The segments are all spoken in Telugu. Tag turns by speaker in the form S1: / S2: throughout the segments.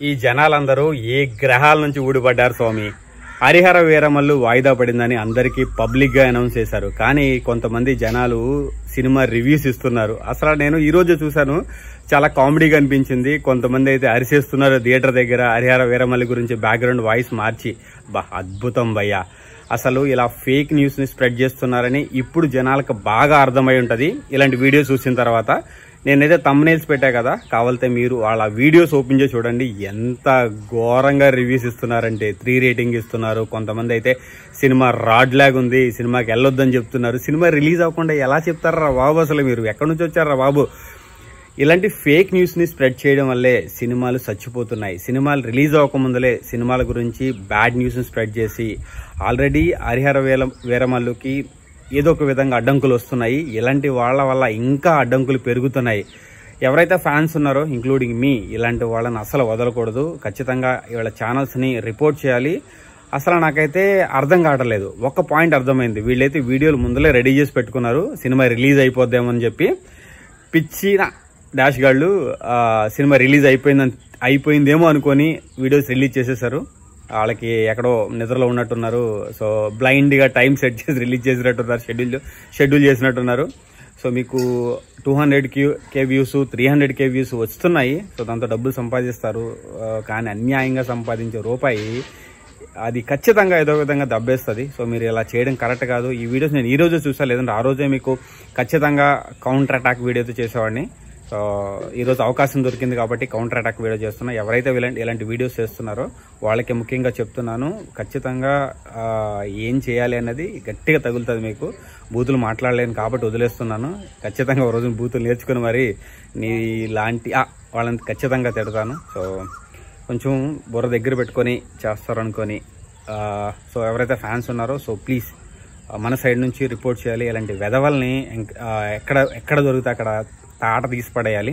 S1: ఈ జనాలందరూ ఏ గ్రహాల నుంచి ఊడిపడ్డారు స్వామి? హరిహర వీరమల్లు వాయిదా పడిందని అందరికీ పబ్లిక్ గా అనౌన్స్ చేశారు. కానీ కొంతమంది జనాలు సినిమా రివ్యూస్ ఇస్తున్నారు. అసలు నేను ఈ రోజు చూసాను, చాలా కామెడీగా అనిపించింది. కొంతమంది అయితే అరిసేస్తున్నారు థియేటర్ దగ్గర హరిహర వీరమల్లు గురించి బ్యాక్గ్రౌండ్ వాయిస్ మార్చి. అద్భుతం భయ్యా. అసలు ఇలా ఫేక్ న్యూస్ ని స్ప్రెడ్ చేస్తున్నారని ఇప్పుడు జనాలకు బాగా అర్థమై ఉంటది ఇలాంటి వీడియోస్ చూసిన తర్వాత. నేనైతే థంబ్నెయిల్స్ పెట్టా కదా, కావాలంటే మీరు వాళ్ళ వీడియోస్ ఓపెన్ చేసి చూడండి. ఎంత ఘోరంగా రివ్యూస్ ఇస్తున్నారంటే 3 రేటింగ్ ఇస్తున్నారు. కొంతమంది అయితే సినిమా రాడ్ లాగ్ ఉంది, సినిమాకి వెళ్ళొద్దని చెప్తున్నారు. సినిమా రిలీజ్ అవ్వకుండా ఎలా చెప్తారా బాబు? అసలు మీరు ఎక్కడి నుంచి వచ్చారా బాబు? ఇలాంటి ఫేక్ న్యూస్ ని స్ప్రెడ్ చేయడం వల్లే సినిమాలు చచ్చిపోతున్నాయి. సినిమాలు రిలీజ్ అవ్వకముందలే సినిమాల గురించి బ్యాడ్ న్యూస్ ని స్ప్రెడ్ చేసి ఆల్రెడీ హరిహర వీరమల్లుకి ఏదో ఒక విధంగా అడ్డంకులు వస్తున్నాయి. ఇలాంటి వాళ్ళ వల్ల ఇంకా అడ్డంకులు పెరుగుతున్నాయి. ఎవరైతే ఫ్యాన్స్ ఉన్నారో ఇంక్లూడింగ్ మీ, ఇలాంటి వాళ్ళని అసలు వదలకూడదు. ఖచ్చితంగా వీళ్ళ ఛానల్స్ ని రిపోర్ట్ చేయాలి. అసలు నాకైతే అర్థం కావట్లేదు. ఒక్క పాయింట్ అర్థమైంది, వీళ్ళైతే వీడియోలు ముందలే రెడీ చేసి పెట్టుకున్నారు సినిమా రిలీజ్ అయిపోద్దామని చెప్పి. పిచ్చిన డాష్ గాళ్ళు సినిమా రిలీజ్ అయిపోయిందేమో అనుకొని వీడియోస్ రిలీజ్ చేసేసారు. వాళ్ళకి ఎక్కడో నిద్రలో ఉన్నట్టున్నారు. సో బ్లైండ్ గా టైం సెట్ చేసి రిలీజ్ చేసినట్టున్నారు, షెడ్యూల్ చేసినట్టున్నారు. సో మీకు 200K వ్యూస్, 300K వ్యూస్ వస్తున్నాయి. సో దాంతో డబ్బులు సంపాదిస్తారు. కానీ అన్యాయంగా సంపాదించే రూపాయి అది ఖచ్చితంగా ఏదో విధంగా దబ్బేస్తుంది. సో మీరు ఇలా చేయడం కరెక్ట్ కాదు. ఈ వీడియోస్ నేను ఈ రోజే చూసా, లేదంటే ఆ రోజే మీకు ఖచ్చితంగా కౌంటర్ అటాక్ వీడియోతో చేసేవాడిని. సో ఈరోజు అవకాశం దొరికింది కాబట్టి కౌంటర్ అటాక్ వీడియో చేస్తున్నా. ఎవరైతే ఇలాంటి వీడియోస్ చేస్తున్నారో వాళ్ళకి ముఖ్యంగా చెప్తున్నాను, ఖచ్చితంగా ఏం చేయాలి అన్నది గట్టిగా తగులుతుంది మీకు. బూతులు మాట్లాడలేను కాబట్టి వదిలేస్తున్నాను. ఖచ్చితంగా ఒక రోజు బూతులు నేర్చుకుని మరి లాంటి వాళ్ళని ఖచ్చితంగా తిడతాను. సో కొంచెం బుర్ర దగ్గర పెట్టుకొని చేస్తారనుకొని. సో ఎవరైతే ఫ్యాన్స్ ఉన్నారో సో ప్లీజ్ మన సైడ్ నుంచి రిపోర్ట్ చేయాలి. ఇలాంటి వెధవల్ని ఎక్కడ దొరికితే అక్కడ తాట తీసి పడేయాలి.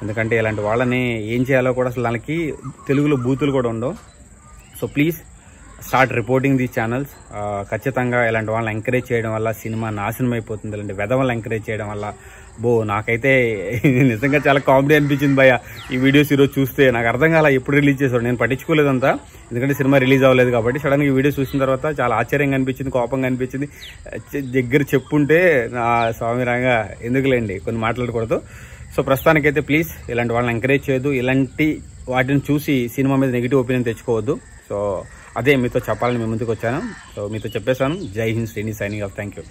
S1: ఎందుకంటే ఇలాంటి వాళ్ళని ఏం చేయాలో కూడా అసలు దానికి తెలుగులో బూతులు కూడా ఉండవు. So please start reporting these channels. ఖచ్చితంగా ఇలాంటి వాళ్ళని ఎంకరేజ్ చేయడం వల్ల సినిమా నాశనం అయిపోతుంది. ఇలాంటి వెధవల్ని ఎంకరేజ్ చేయడం వల్ల నాకైతే నిజంగా చాలా కామెడీ అనిపించింది భయ్య. ఈ వీడియోస్ ఈరోజు చూస్తే నాకు అర్థం కాల ఎప్పుడు రిలీజ్ చేశాడు. నేను పట్టించుకోలేదంతా, ఎందుకంటే సినిమా రిలీజ్ అవ్వలేదు కాబట్టి. సడన్ గా ఈ వీడియో చూసిన తర్వాత చాలా ఆశ్చర్యంగా అనిపించింది, కోపంగా అనిపించింది. దగ్గర చెప్పుంటే నా స్వామి రాగా ఎందుకులేండి, కొన్ని మాట్లాడకూడదు. సో ప్రస్తుతానికైతే ప్లీజ్ ఇలాంటి వాళ్ళని ఎంకరేజ్ చేయొద్దు. ఇలాంటి వాటిని చూసి సినిమా మీద నెగిటివ్ ఒపీనియన్ తెచ్చుకోవద్దు. సో అదే మీతో చెప్పాలని మీ ముందుకు వచ్చాను. సో మీతో చెప్పేశాను. జై Hind, Srini signing off. Thank you.